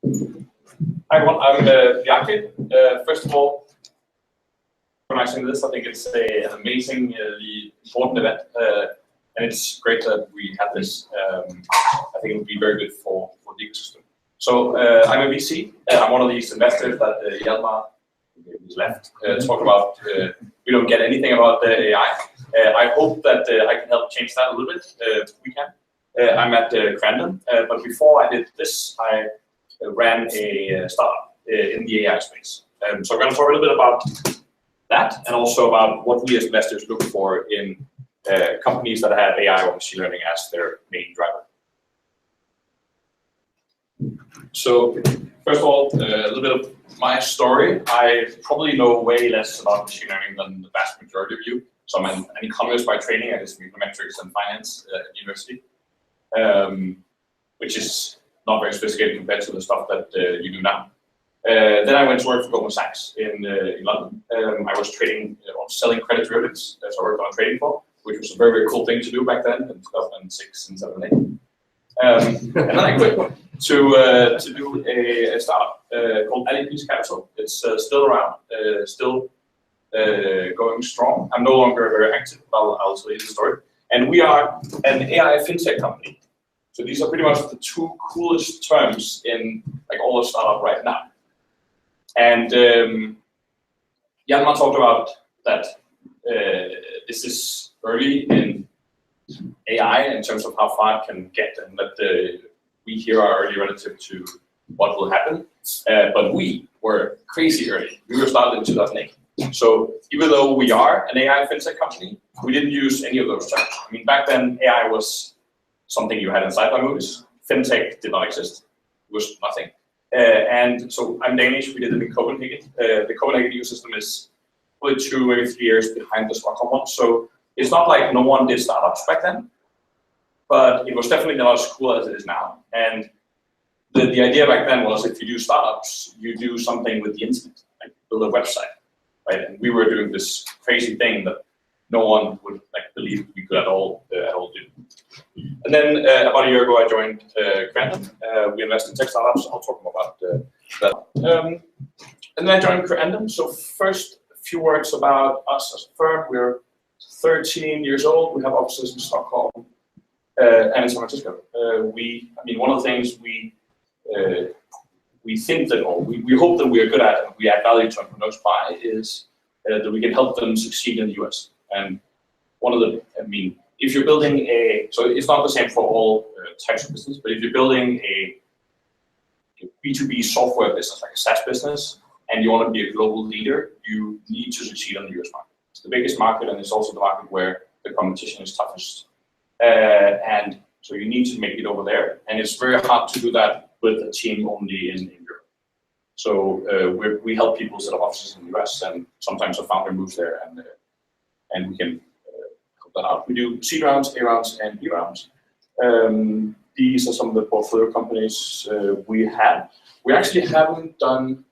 Hi everyone, I'm Bjarke. First of all, organizing this, I think it's an amazingly important event, and it's great that we have this. I think it would be very good for the ecosystem. So I'm a VC. I'm one of these investors that Hjalmar left talk about. We don't get anything about the AI. I hope that I can help change that a little bit. We can. I'm at Creandum, but before I did this, I ran a startup in the AI space. So I'm going to talk a little bit about that, and also about what we as investors look for in companies that have AI or machine learning as their main driver. So first of all, a little bit of my story. I probably know way less about machine learning than the vast majority of you. So I'm an economist by training. I did some econometrics and finance at university, which is not very sophisticated compared to the stuff that you do now. Then I went to work for Goldman Sachs in London. I was trading on selling credit derivatives. So I worked on a trading floor, which was a very, very cool thing to do back then in 2006 and 7 and 8. And then I quit to do a startup called Alipes Capital. It's still around, still going strong. I'm no longer very active, but I'll tell you the story. And we are an AI fintech company. So these are pretty much the two coolest terms in like all the startup right now. And Hjalmar talked about that this is early in AI in terms of how far it can get, and that we here are early relative to what will happen. But we were crazy early. We were started in 2008. So even though we are an AI fintech company, we didn't use any of those terms. I mean, back then AI was something you had in sci-fi movies. Fintech did not exist. It was nothing. And so I'm Danish. We did it in Copenhagen. The Copenhagen ecosystem is probably 2, maybe 3 years behind the Stockholm one. So it's not like no one did startups back then, but it was definitely not as cool as it is now. And the idea back then was, if you do startups, you do something with the internet, like build a website, right? And we were doing this crazy thing that no one would believe we could at all do. And then about a year ago, I joined Creandum. We invest in tech startups. I'll talk more about that. And then I joined Creandum. So first, a few words about us as a firm. We're 13 years old. We have offices in Stockholm and in San Francisco. One of the things we think that, or we hope that we are good at, and we add value to entrepreneurs by, is that we can help them succeed in the US. And one of the, if you're building so it's not the same for all types of business, but if you're building a B2B software business, like a SaaS business, and you want to be a global leader, you need to succeed on the US market. It's the biggest market, and it's also the market where the competition is toughest. And so you need to make it over there. And it's very hard to do that with a team only in Europe. So we help people set up offices in the US, and sometimes a founder moves there, and we can help that out. We do seed rounds, A rounds, and B rounds. These are some of the portfolio companies we have. We actually haven't done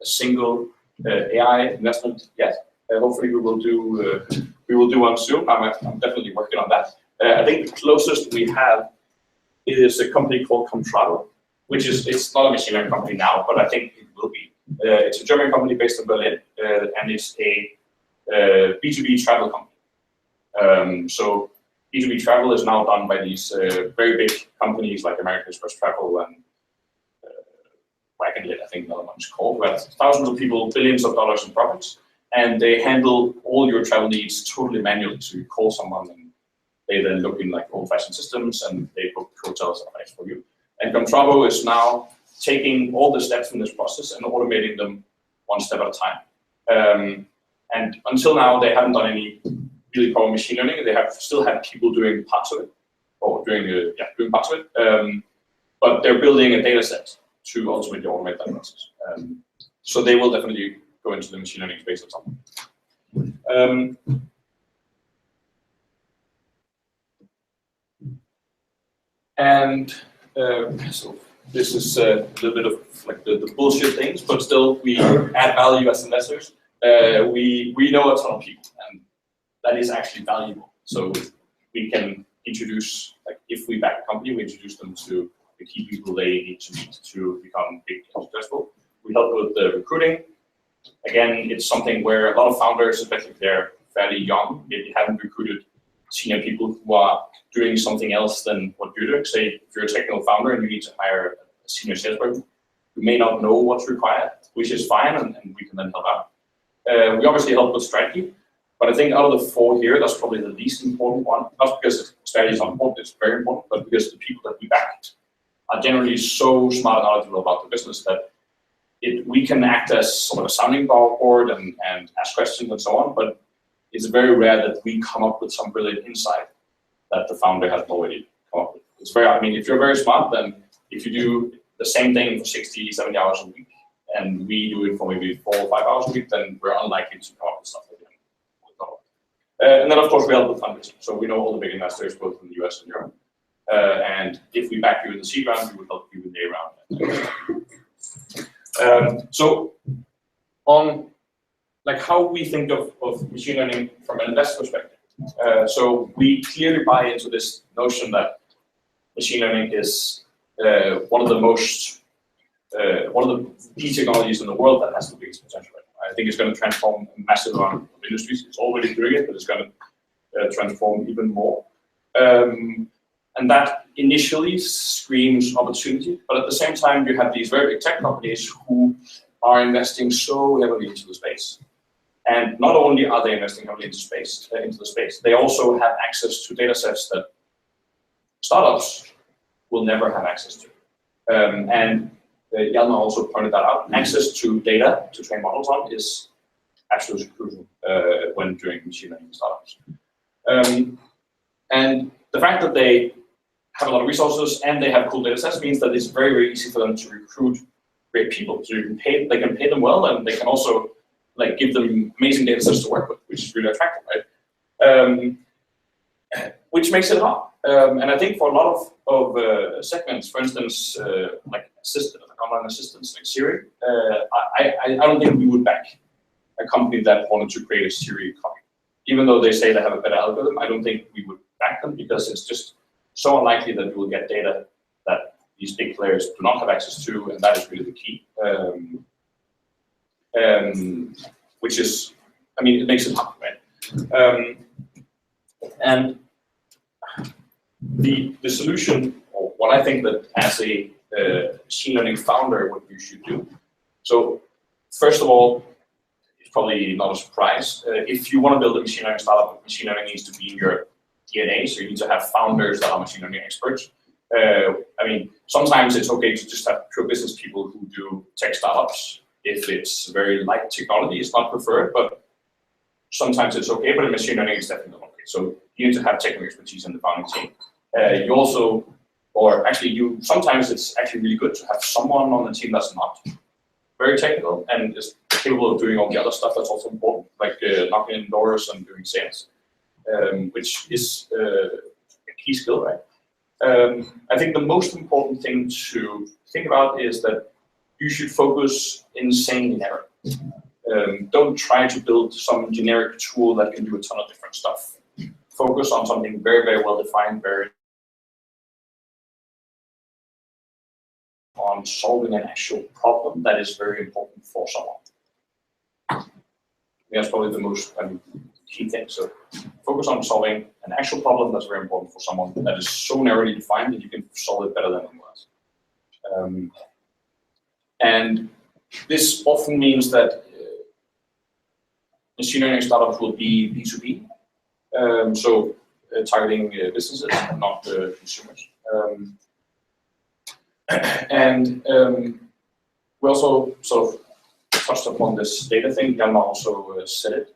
a single AI investment yet. Hopefully we will do one soon. I'm definitely working on that. I think the closest we have is a company called Contrado, which it's not a machine learning company now, but I think it will be. It's a German company based in Berlin, and it's a B2B travel company. So B2B travel is now done by these very big companies like American Express Travel and Wagonlit, I think another one is called, who have thousands of people, billions of dollars in profits, and they handle all your travel needs totally manually. So you call someone, and they then look in like old-fashioned systems, and they book hotels and flights for you. And Contrado is now taking all the steps in this process and automating them one step at a time. And until now, they haven't done any really proper machine learning. They have still had people doing parts of it, or doing parts of it. But they're building a data set to ultimately automate that process. So they will definitely go into the machine learning space at some point. So this is a little bit of like the bullshit things, but still we add value as investors. We know a ton of people, and that is actually valuable. So we can introduce, like if we back a company, we introduce them to the key people they need to meet to become big and successful. We help with the recruiting. Again, it's something where a lot of founders, especially if they're fairly young, maybe haven't recruited senior people who are doing something else than what you're doing. Say, if you're a technical founder and you need to hire a senior salesperson, you may not know what's required, which is fine, and we can then help out. We obviously help with strategy, but I think out of the four here, that's probably the least important one. Not because strategy is not important, it's very important, but because the people that we back are generally so smart and knowledgeable about the business that we can act as sort of a sounding board and ask questions and so on, but it's very rare that we come up with some brilliant insight that the founder has already come up with. It's very, I mean, if you're very smart, then if you do the same thing for 60, 70 hours a week, and we do it for maybe 4 or 5 hours a week, then we're unlikely to come up with stuff like that. And then, of course, we help with fundraising. So we know all the big investors, both in the US and Europe. And if we back you in the seed round, we will help you in the A round. So on like how we think of machine learning from an investor perspective. So we clearly buy into this notion that machine learning is one of the key technologies in the world that has the biggest potential right now. I think it's going to transform a massive amount of industries. It's already doing it, but it's going to transform even more. And that initially screams opportunity, but at the same time, you have these very big tech companies who are investing so heavily into the space. And not only are they investing heavily into the space, they also have access to data sets that startups will never have access to. And Hjalmar also pointed that out. Access to data to train models on is absolutely crucial when doing machine learning startups. And the fact that they have a lot of resources and they have cool data sets means that it's very, very easy for them to recruit great people. So they can pay them well, and they can also like give them amazing data sets to work with, which is really attractive, right? Which makes it hard. And I think for a lot of segments, for instance, like online assistants like Siri, I don't think we would back a company that wanted to create a Siri copy. Even though they say they have a better algorithm, I don't think we would back them because it's just so unlikely that we will get data that these big players do not have access to, and that is really the key. Which is, I mean, it makes it hard, right? And the solution, or what I think that as a machine learning founder, what you should do. So first of all, it's probably not a surprise. If you want to build a machine learning startup, machine learning needs to be in your DNA. So you need to have founders that are machine learning experts. I mean, sometimes it's okay to just have pure business people who do tech startups. If it's very light technology, it's not preferred, but sometimes it's okay, but in machine learning, it's definitely not okay. So you need to have technical expertise in the founding team. You also, or actually sometimes it's actually really good to have someone on the team that's not very technical and is capable of doing all the other stuff that's also important, like knocking in doors and doing sales, which is a key skill, right? I think the most important thing to think about is that you should focus insanely narrow. Don't try to build some generic tool that can do a ton of different stuff. Focus on something very, very well defined, on solving an actual problem that is very important for someone. That's probably the most key thing. So focus on solving an actual problem that's very important for someone that is so narrowly defined that you can solve it better than anyone else. And this often means that machine learning startups will be B2B, so targeting businesses and not consumers. And we also sort of touched upon this data thing. Hjalmar also said it.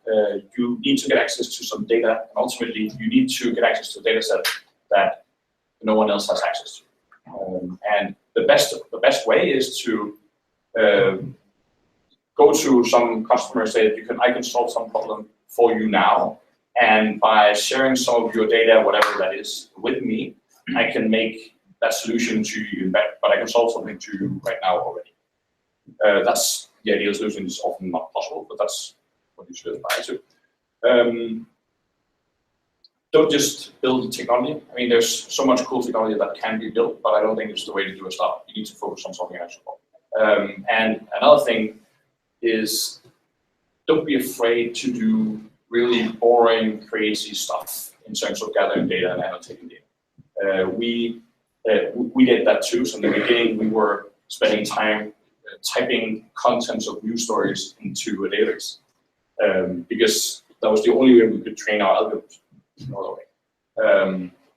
You need to get access to some data, and ultimately you need to get access to a data set that no one else has access to. And the best way is to go to some customer and say that I can solve some problem for you now, and by sharing some of your data, whatever that is, with me, I can make that solution to you better, but I can solve something to you right now already. That's the ideal solution. Is often not possible, but that's what you should aspire to. don't just build technology. I mean, there's so much cool technology that can be built, but I don't think it's the way to do a startup. You need to focus on solving an actual problem. And another thing is, don't be afraid to do really boring, crazy stuff in terms of gathering data and annotating data. We did that too. So in the beginning, we were spending time typing contents of news stories into a database because that was the only way we could train our algorithms. No other way.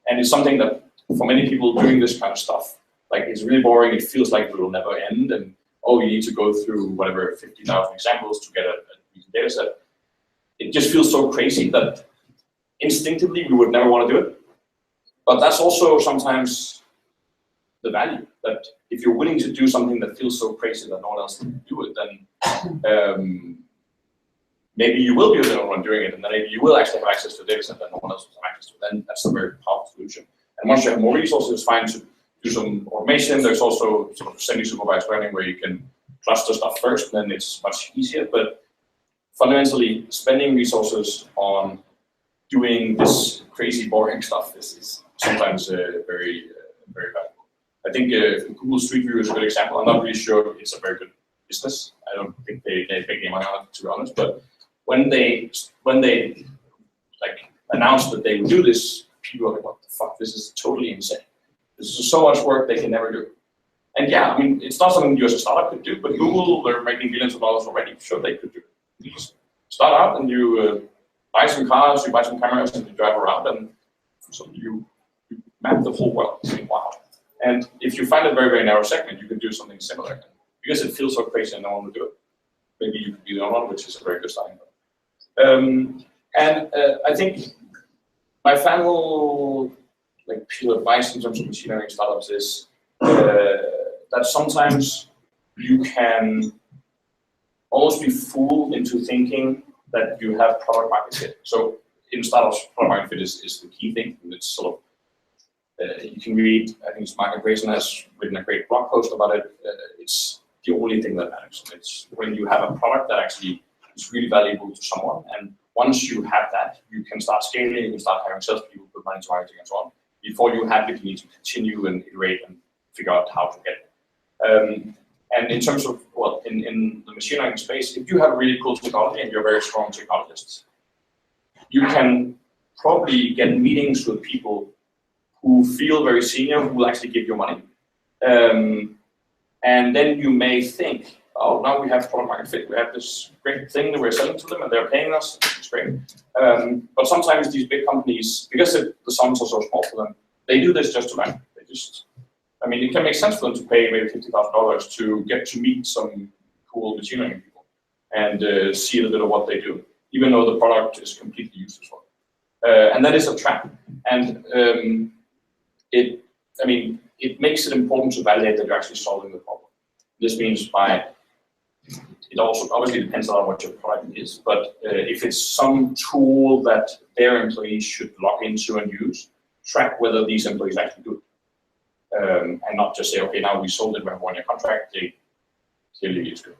And it's something that for many people doing this kind of stuff, like it's really boring. It feels like it will never end, and you need to go through whatever 50,000 examples to get a data set. It just feels so crazy that instinctively we would never want to do it. But that's also sometimes the value, that if you're willing to do something that feels so crazy that no one else can do it, then maybe you will be the only one doing it, and then maybe you will actually have access to a data set that no one else will have access to. Then that's a very powerful solution. And once you have more resources, it's fine to do some automation. There's also sort of semi-supervised learning where you can cluster stuff first, and then it's much easier. But fundamentally, spending resources on doing this crazy, boring stuff is sometimes very valuable. I think Google Street View is a good example. I'm not really sure it's a very good business. I don't think they make any money on it, to be honest. But when they like announced that they would do this, people were like, "What the fuck? This is totally insane. This is so much work they can never do." And yeah, I mean, it's not something you as a startup could do, but Google, they're making billions of dollars already. Sure, they could do it. You just start out and you buy some cars, you buy some cameras, and you drive around, and so you map the whole world. Wow. And if you find a very, very narrow segment, you can do something similar. Because it feels so crazy and no one would do it, maybe you could be the only one, which is a very good starting point. I think my final piece of advice in terms of machine learning startups is that sometimes you can almost be fooled into thinking that you have product market fit. So in startups, product market fit is the key thing. And it's sort of you can read, I think Mark Grayson has written a great blog post about it. It's the only thing that matters. It's when you have a product that actually is really valuable to someone, and once you have that, you can start scaling, you can start hiring salespeople, put money to marketing and so on. Before you have it, you need to continue and iterate and figure out how to get it. And in terms of, well, in the machine learning space, if you have really cool technology and you're a very strong technologist, you can probably get meetings with people who feel very senior, who will actually give you money. And then you may think, oh, now we have product market fit. We have this great thing that we're selling to them and they're paying us. It's great. But sometimes these big companies, because the sums are so small for them, they do this just to learn. They just, I mean, it can make sense for them to pay maybe $50,000 to get to meet some cool machine learning people and see a little bit of what they do, even though the product is completely useless for them. And that is a trap. And it makes it important to validate that you're actually solving the problem. This means it also obviously depends on what your product is, but if it's some tool that their employees should log into and use, track whether these employees actually do it. And not just say, okay, now we sold it, we have a one-year contract, they clearly it's good.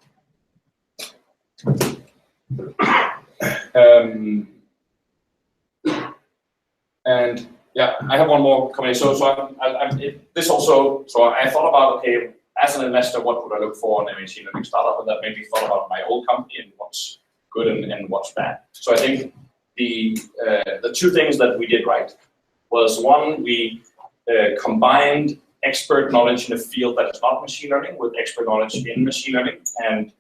And yeah, I have one more comment. So I thought about, okay, as an investor, what would I look for in a machine learning startup? And that made me thought about my old company and what's good and what's bad. So I think the two things that we did right was, one, we combined expert knowledge in a field that is not machine learning with expert knowledge in machine learning. And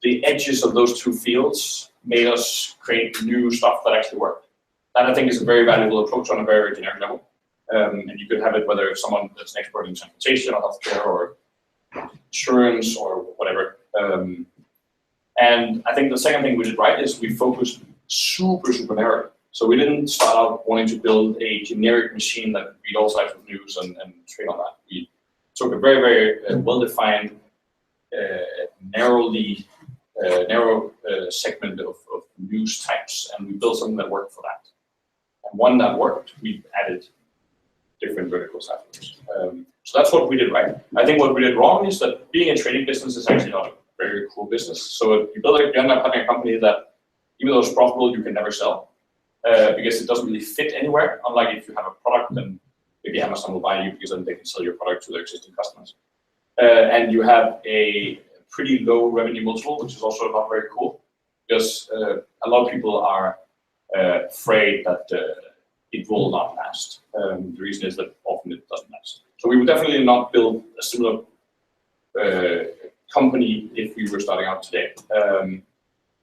the edges of those two fields made us create new stuff that actually worked. That I think is a very valuable approach on a very generic level. And you could have it whether someone that's an expert in transportation or healthcare or insurance or whatever. And I think the second thing we did right is we focused super narrow. So we didn't start out wanting to build a generic machine that could read all types of news and trade on that. We took a very well-defined, narrow segment of news types, and we built something that worked for that. And one that worked, we added different verticals afterwards. So that's what we did right. I think what we did wrong is that being a trading business is actually not a very cool business. So you end up having a company that, even though it's profitable, you can never sell. because it doesn't really fit anywhere. Unlike if you have a product, then maybe Amazon will buy you because then they can sell your product to their existing customers. And you have a pretty low revenue multiple, which is also not very cool, because a lot of people are afraid that it will not last. The reason is that often it doesn't last. So we would definitely not build a similar company if we were starting out today.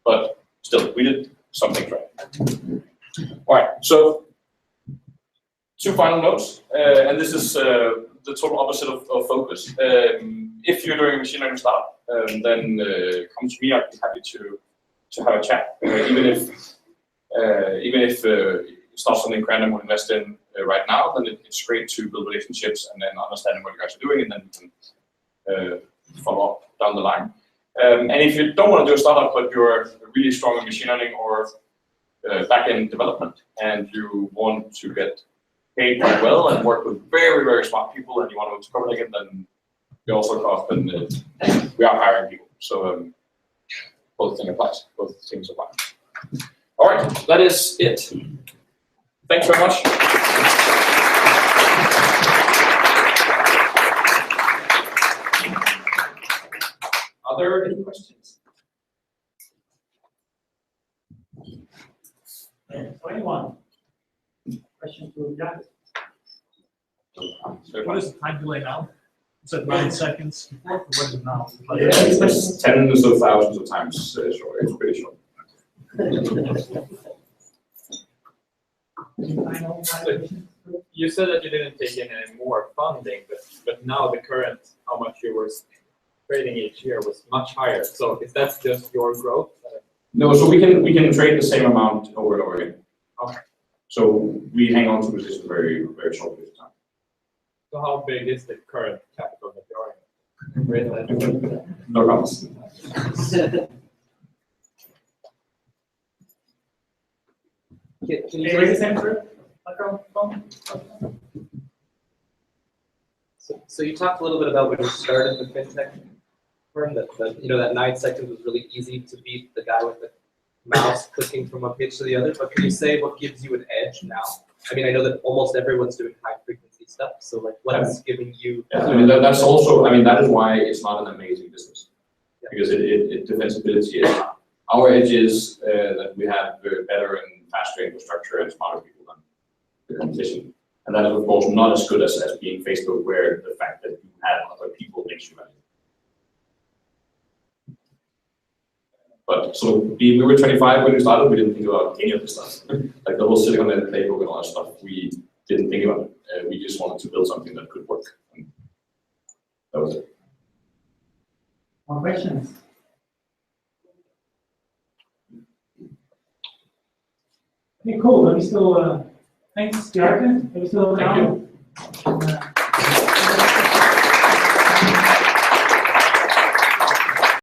But still, we did something right. All right, so 2 final notes, and this is the total opposite of focus. If you're doing a machine learning startup, then come to me. I'd be happy to have a chat. Even if it's not something Creandum would invest in right now, then it's great to build relationships and then understanding what you guys are doing, and then we can follow up down the line. And if you don't want to do a startup, but you're really strong in machine learning or back-end development, and you want to get paid quite well and work with very, very smart people, and you want to Copenhagen, then we also cost, and we are hiring people. So both things applies. Both things apply. All right, that is it. Thanks very much. Are there any questions? So anyone? Questions to Bjarke? What is the time delay now? It's at 9 seconds before. What is it now? Yeah, it's tens of thousands of times short. It's pretty short. You said that you didn't take in any more funding, but now the current, how much you were trading each year was much higher. So if that's just your growth? No, so we can trade the same amount over and over again. Okay. So we hang on to positions very, very short period of time. So how big is the current capital that you're in? No comments. Can you raise the answer? So you talked a little bit about when you started the fintech firm, that that 9 seconds was really easy to beat the guy with the mouse clicking from one page to the other. But can you say what gives you an edge now? I mean, I know that almost everyone's doing high frequency stuff. So like, what's giving you? Yeah, I mean, that's also. I mean, that is why it's not an amazing business, because it defensibility is. Our edge is that we have better and faster infrastructure and smarter people than the competition. And that is, of course, not as good as being Facebook, where the fact that you have other people makes you valuable. But so we were 25 when we started. We didn't think about any of this stuff. Like the whole Silicon Valley playbook and all that stuff, we didn't think about it. We just wanted to build something that could work. And that was it. More questions? Okay, cool. Let me still, thanks, Bjarke. Let me still Thank you.